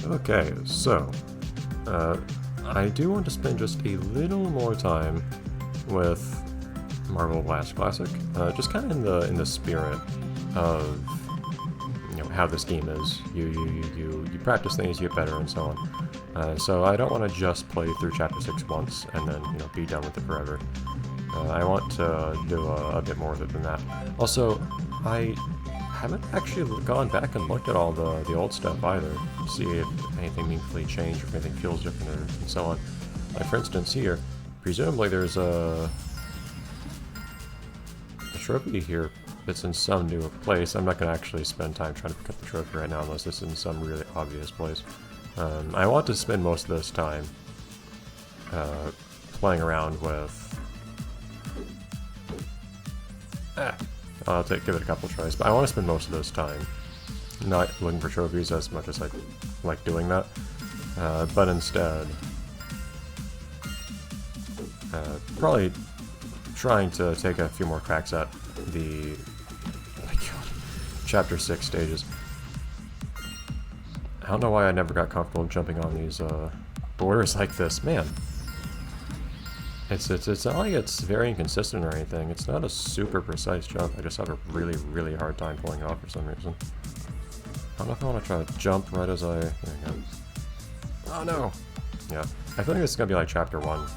Okay, so I do want to spend just a little more time with Marvel Blast Classic, just kind of in the spirit of how this game is. You practice things, you get better, and so on. So I don't want to just play through Chapter 6 once and then be done with it forever. I want to do a bit more of it than that. Also, I haven't actually gone back and looked at all the old stuff either, to see if anything meaningfully changed, or if anything feels different, and so on. Like, for instance, here, presumably there's a trophy here that's in some new place. I'm not going to actually spend time trying to pick up the trophy right now unless it's in some really obvious place. I want to spend most of this time playing around with... I'll give it a couple tries, but I want to spend most of this time not looking for trophies as much as I like doing that, but instead probably trying to take a few more cracks at the Chapter 6 stages. I don't know why I never got comfortable jumping on these borders like this. Man, it's not like it's very inconsistent or anything. It's not a super precise jump. I just have a really hard time pulling it off for some reason. I don't know if I want to try to jump right as I... There we go. Oh no! Yeah, I feel like this is gonna be like Chapter 1,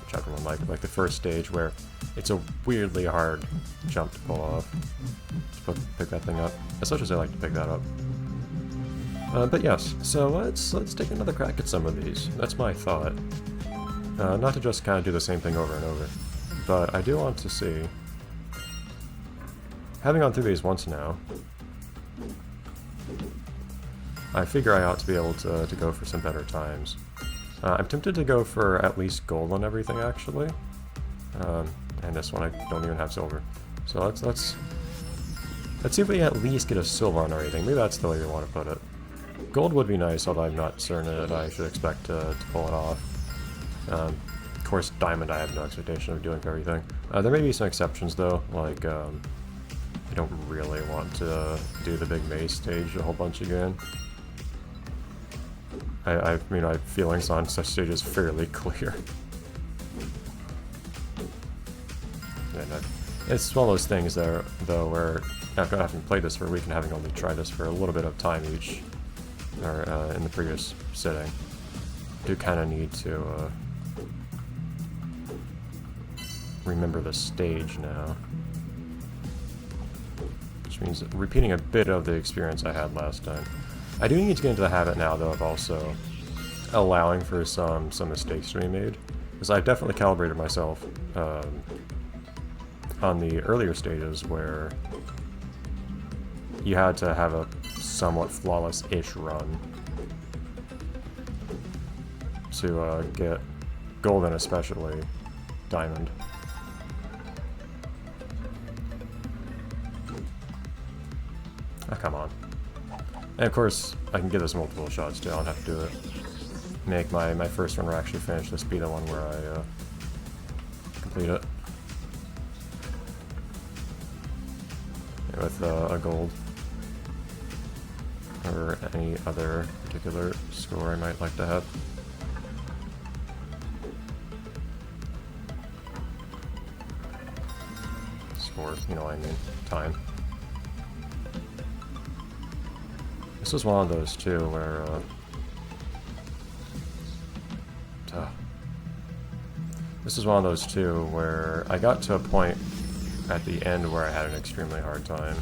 like the first stage where it's a weirdly hard jump to pull off. Just pick that thing up. As much as I like to pick that up. But yes, so let's take another crack at some of these. That's my thought. Not to just kind of do the same thing over and over, but I do want to see... Having gone through these once now, I figure I ought to be able to go for some better times. I'm tempted to go for at least gold on everything, actually. And this one, I don't even have silver. So let's see if we at least get a silver on everything. Maybe that's the way you want to put it. Gold would be nice, although I'm not certain that I should expect to pull it off. Of course, diamond I have no expectation of doing for everything. There may be some exceptions, though, like I don't really want to do the big maze stage a whole bunch again. I mean, my feelings on such stages fairly clear. And it's one of those things there, though, where after having played this for a week and having only tried this for a little bit of time each, or in the previous sitting, I do kind of need to remember the stage now. Which means repeating a bit of the experience I had last time. I do need to get into the habit now, though, of also allowing for some mistakes to be made. Because I've definitely calibrated myself on the earlier stages where you had to have a somewhat flawless-ish run to get gold and especially diamond. Oh, come on. And of course, I can give this multiple shots too. I don't have to do it. Make my first run or actually finish this be the one where I complete it. With a gold. Or any other particular score I might like to have. Score, you know what I mean. Time. This was one of those too where this is one of those too where I got to a point at the end where I had an extremely hard time.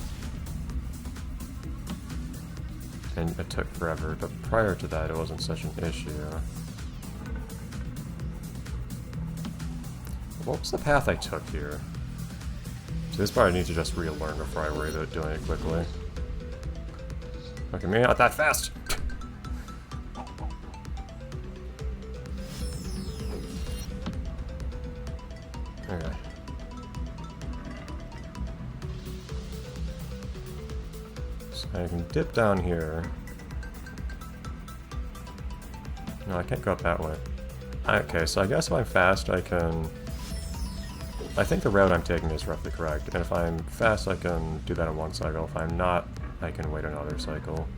And it took forever, but prior to that it wasn't such an issue. What was the path I took here? So this part I need to just relearn before I worry about doing it quickly. Okay, maybe not that fast! Okay. So I can dip down here. No, I can't go up that way. Okay, so I guess if I'm fast, I can... I think the route I'm taking is roughly correct, and if I'm fast, I can do that in one cycle. If I'm not, I can wait another cycle.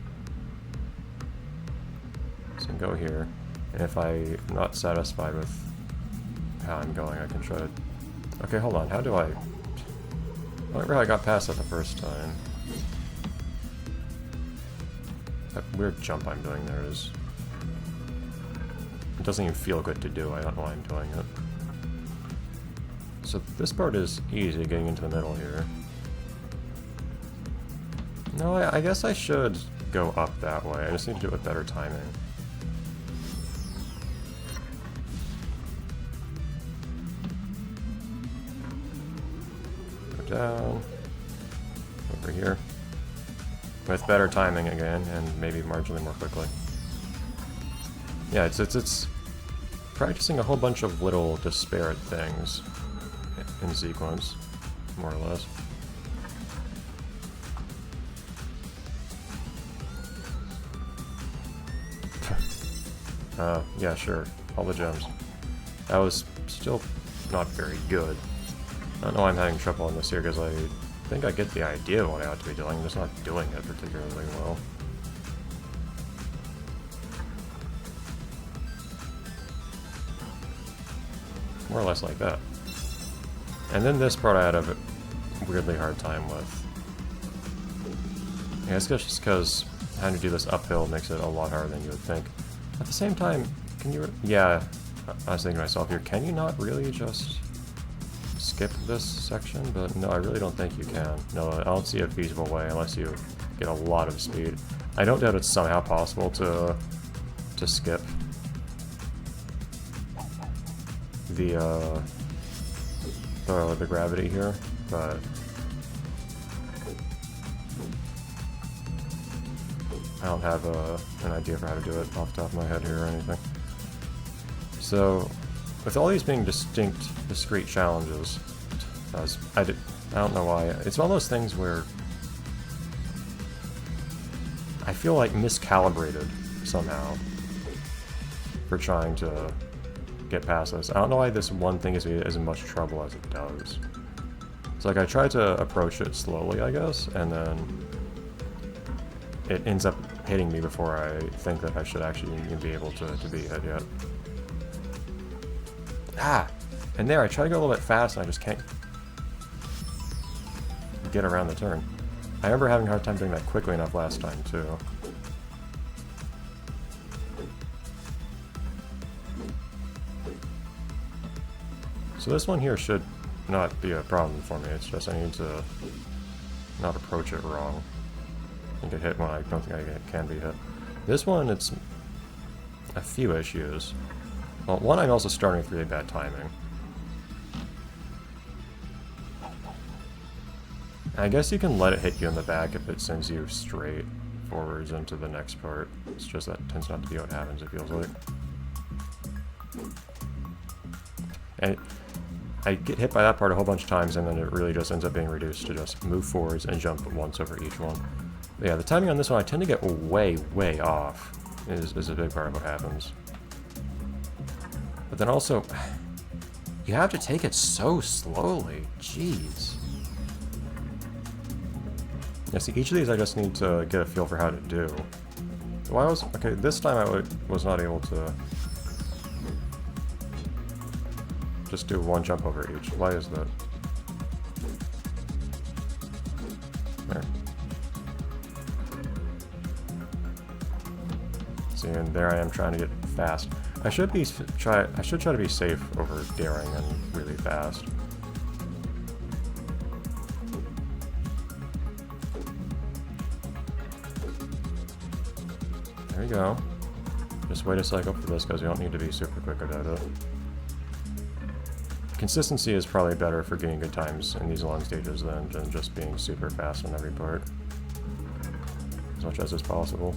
So can go here. And if I'm not satisfied with how I'm going, I can try to... Okay, hold on. How do I... I remember how I got past that the first time. That weird jump I'm doing there is... It doesn't even feel good to do. I don't know why I'm doing it. So this part is easy, getting into the middle here. No, I guess I should go up that way. I just need to do it with better timing. Go down. Over here. With better timing again, and maybe marginally more quickly. Yeah, it's practicing a whole bunch of little disparate things in sequence, more or less. Yeah, sure. All the gems. That was still not very good. I don't know why I'm having trouble in this here, because I think I get the idea of what I ought to be doing, I'm just not doing it particularly well. More or less like that. And then this part I had a weirdly hard time with. Yeah, it's just because having to do this uphill makes it a lot harder than you would think. At the same time, can you... Yeah, I was thinking to myself here, can you not really just skip this section? But no, I really don't think you can. No, I don't see a feasible way unless you get a lot of speed. I don't doubt it's somehow possible to skip the gravity here, but I don't have an idea for how to do it off the top of my head here or anything. So, with all these being discrete challenges, I don't know why. It's one of those things where I feel like miscalibrated somehow for trying to get past this. I don't know why this one thing is as much trouble as it does. It's like I try to approach it slowly, I guess, and then it ends up hitting me before I think that I should actually even be able to beat it yet. Ah! And there, I try to go a little bit fast and I just can't get around the turn. I remember having a hard time doing that quickly enough last time, too. So this one here should not be a problem for me, it's just I need to not approach it wrong and get hit when I don't think I can be hit. This one, it's a few issues. Well, one, I'm also starting with really bad timing. I guess you can let it hit you in the back if it sends you straight forwards into the next part. It's just that tends not to be what happens, it feels like. And I get hit by that part a whole bunch of times, and then it really just ends up being reduced to just move forwards and jump once over each one. But yeah, the timing on this one, I tend to get way, way off, is a big part of what happens. But then also, you have to take it so slowly. Jeez. Yeah, see, each of these I just need to get a feel for how to do. Why was... Okay, this time I was not able to just do one jump over each. Why is that? There. See, and there I am trying to get fast. I should try to be safe over daring and really fast. There you go. Just wait a cycle for this because you don't need to be super quick about it. Consistency is probably better for getting good times in these long stages than just being super fast on every part. As much as is possible.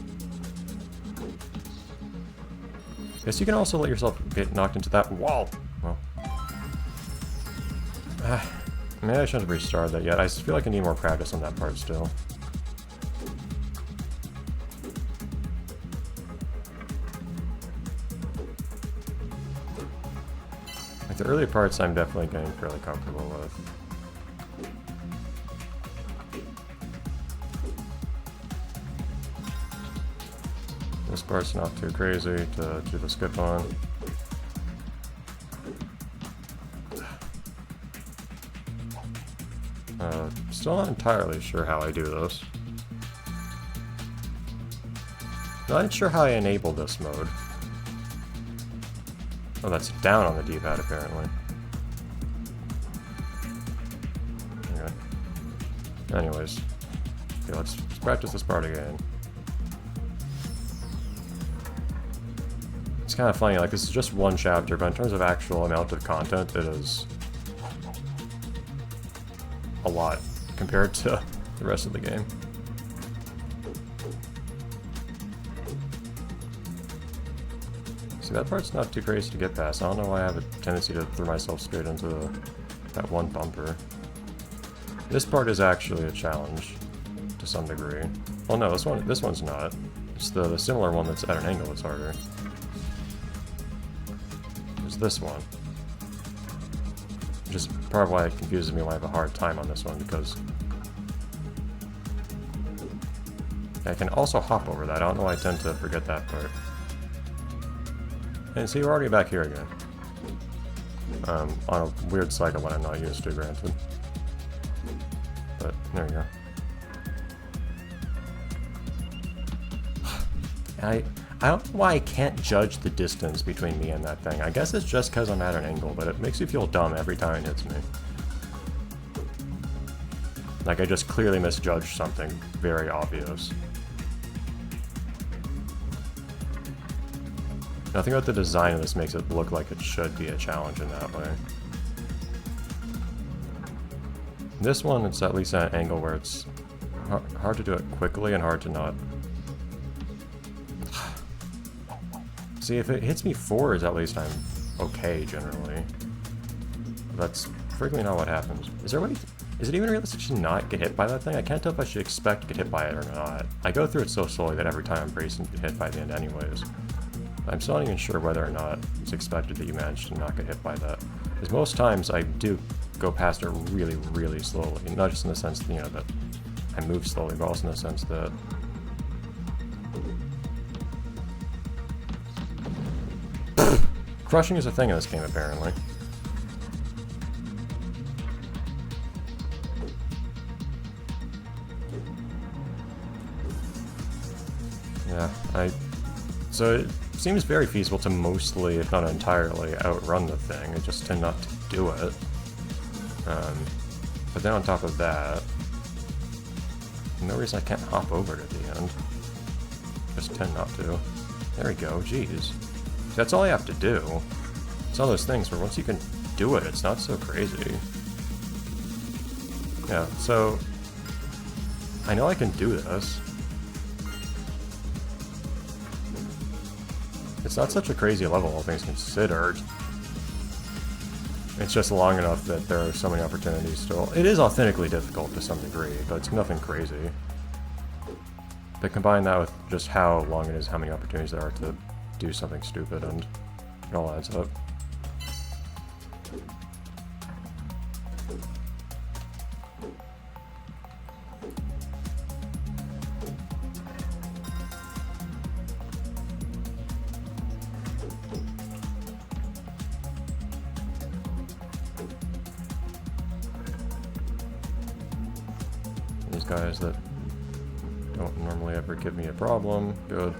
Guess you can also let yourself get knocked into that wall. Well. Maybe I shouldn't have restarted that yet. I feel like I need more practice on that part still. Like the early parts I'm definitely getting fairly comfortable with. This part's not too crazy to do the skip on. Still not entirely sure how I do this. Not sure how I enable this mode. Oh, that's down on the D-pad apparently. Okay. Anyways. Okay, let's practice this part again. It's kind of funny, like this is just one chapter, but in terms of actual amount of content, it is a lot compared to the rest of the game. See, that part's not too crazy to get past. I don't know why I have a tendency to throw myself straight into that one bumper. This part is actually a challenge to some degree. Well, no, this one's not. It's the similar one that's at an angle that's harder. There's this one. Which is part of why it confuses me when I have a hard time on this one, because I can also hop over that. I don't know why I tend to forget that part. And see, we're already back here again. On a weird cycle that I'm not used to, granted. But, there you go. I don't know why I can't judge the distance between me and that thing. I guess it's just because I'm at an angle, but it makes me feel dumb every time it hits me. Like I just clearly misjudged something very obvious. Nothing about the design of this makes it look like it should be a challenge in that way. This one, it's at least at an angle where it's hard to do it quickly and hard to not. See, if it hits me forwards, at least I'm okay, generally. That's frequently not what happens. Is it even realistic to not get hit by that thing? I can't tell if I should expect to get hit by it or not. I go through it so slowly that every time I'm bracing to get hit by the end anyways. I'm still not even sure whether or not it's expected that you manage to not get hit by that. Because most times I do go past it really, really slowly. Not just in the sense, you know, that I move slowly, but also in the sense that crushing is a thing in this game, apparently. Yeah, so it seems very feasible to mostly, if not entirely, outrun the thing. I just tend not to do it. But then on top of that, no reason I can't hop over to the end. Just tend not to. There we go, jeez. That's all I have to do. It's one of those things where once you can do it, it's not so crazy. Yeah, so I know I can do this. It's not such a crazy level, all things considered. It's just long enough that there are so many opportunities still. It is authentically difficult to some degree, but it's nothing crazy. But combine that with just how long it is, how many opportunities there are to do something stupid, and it all adds up. These guys that don't normally ever give me a problem, good.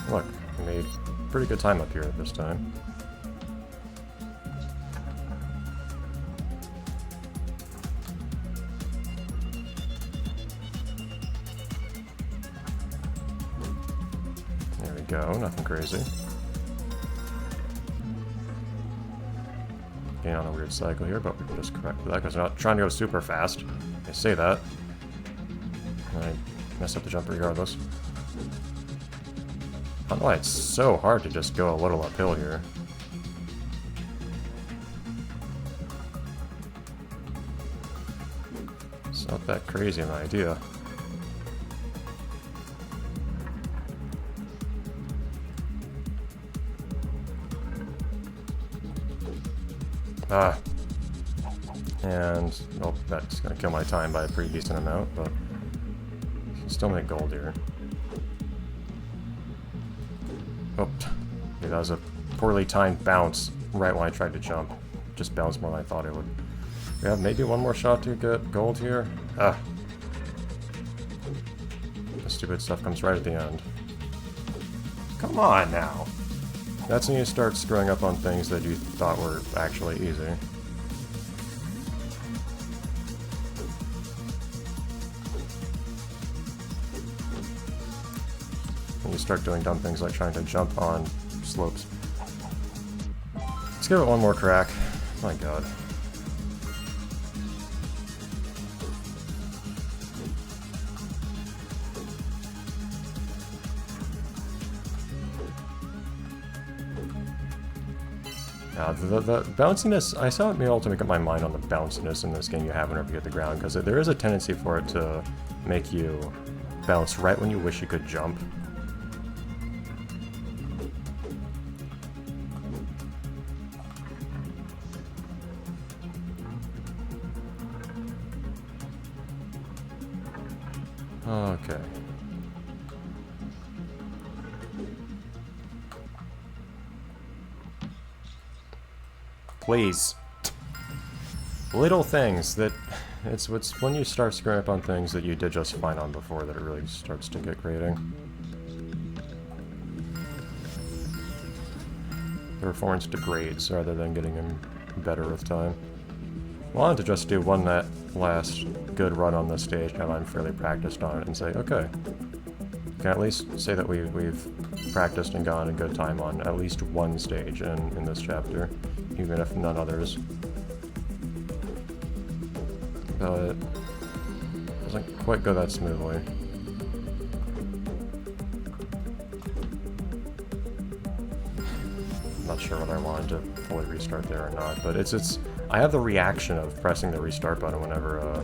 Look, I made pretty good time up here this time. There we go, nothing crazy. Getting on a weird cycle here, but we can just correct that because we're not trying to go super fast. I say that. And I mess up the jump regardless. I don't know why it's so hard to just go a little uphill here. It's not that crazy an idea. And, well, that's going to kill my time by a pretty decent amount, but I can still make gold here. Oh, yeah, that was a poorly timed bounce right when I tried to jump. Just bounced more than I thought it would. We have maybe one more shot to get gold here. Ah. The stupid stuff comes right at the end. Come on now. That's when you start screwing up on things that you thought were actually easy. And you start doing dumb things like trying to jump on slopes. Let's give it one more crack. My god. The bounciness, I still haven't been able to make up my mind on the bounciness in this game you have whenever you hit the ground, because there is a tendency for it to make you bounce right when you wish you could jump. Okay. Please. Little things that... It's when you start screwing up on things that you did just fine on before that it really starts to get grating. The performance degrades rather than getting them better with time. I wanted to just do one last good run on this stage now I'm fairly practiced on it and say, okay, can at least say that we've practiced and gotten a good time on at least one stage in this chapter, even if none others. But it doesn't quite go that smoothly. I'm not sure whether I wanted to fully restart there or not, but it's I have the reaction of pressing the restart button whenever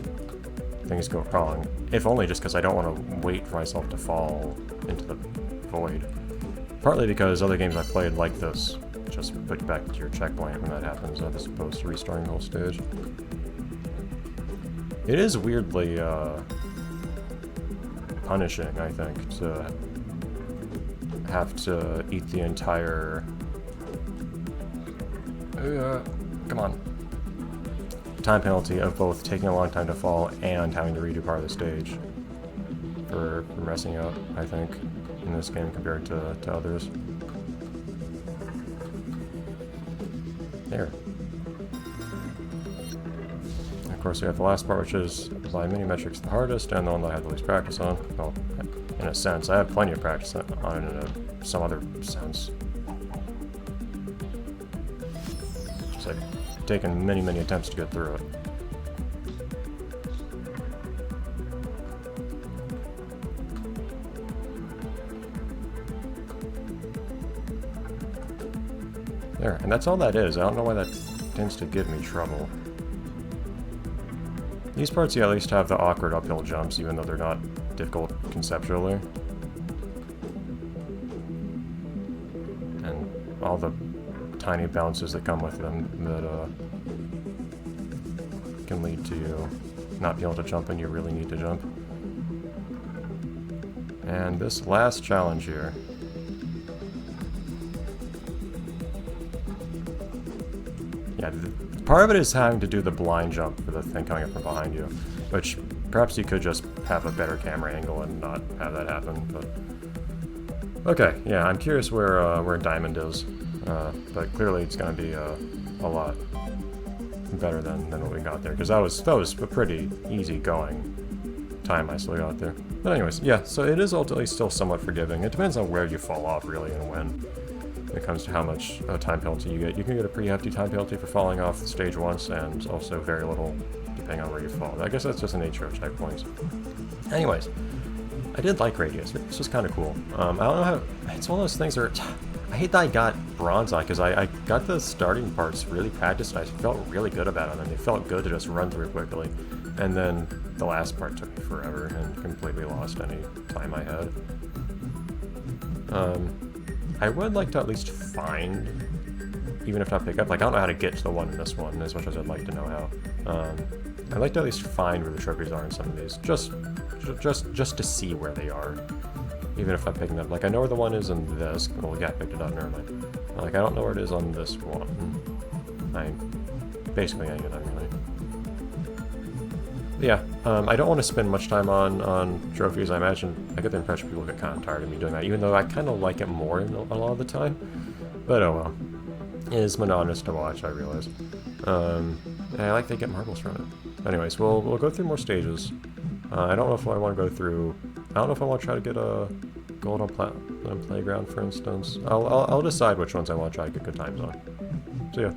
things go wrong, if only just because I don't want to wait for myself to fall into the void. Partly because other games I've played like this just put you back to your checkpoint when that happens, as opposed to restarting the whole stage. It is weirdly punishing, I think, to have to eat the entire... come on. Time penalty of both taking a long time to fall and having to redo part of the stage for messing up, I think, in this game compared to others. There. And of course, we have the last part, which is, by many metrics, the hardest, and the one that I have the least practice on. Well, in a sense. I have plenty of practice on it in some other sense. Just like taken many, many attempts to get through it. There, and that's all that is. I don't know why that tends to give me trouble. These parts, you at least have the awkward uphill jumps, even though they're not difficult conceptually. And all the tiny bounces that come with them that can lead to you not being able to jump when you really need to jump. And this last challenge here. Yeah, part of it is having to do the blind jump for the thing coming up from behind you, which perhaps you could just have a better camera angle and not have that happen, but... Okay, yeah, I'm curious where Diamond is, but clearly it's going to be a lot better than what we got there, because that was a pretty easy going time I still got there. But anyways, yeah, so it is ultimately still somewhat forgiving. It depends on where you fall off, really, and when it comes to how much time penalty you get. You can get a pretty hefty time penalty for falling off the stage once, and also very little depending on where you fall. I guess that's just the nature of checkpoints. Anyways, I did like Radius. This was kind of cool. I don't know how... It's one of those things where... I hate that I got bronze on, because I got the starting parts really practiced, and I felt really good about them, and they felt good to just run through quickly. And then the last part took me forever, and completely lost any time I had. I would like to at least find even if not pick up, like I don't know how to get to the one in this one as much as I'd like to know how. I'd like to at least find where the trophies are in some of these, just to see where they are, even if I'm picking them. Like I know where the one is in this. Well, yeah, I picked it up. Never mind. Like I don't know where it is on this one. Basically any of them really. Yeah, I don't want to spend much time on trophies. I imagine, I get the impression people get kind of tired of me doing that, even though I kind of like it more a lot of the time. But oh well. It is monotonous to watch, I realize. And I like to get marbles from it. Anyways, we'll go through more stages. I don't know if I want to go through... I don't know if I want to try to get a gold on Playground, for instance. I'll decide which ones I want to try to get good times on. See ya.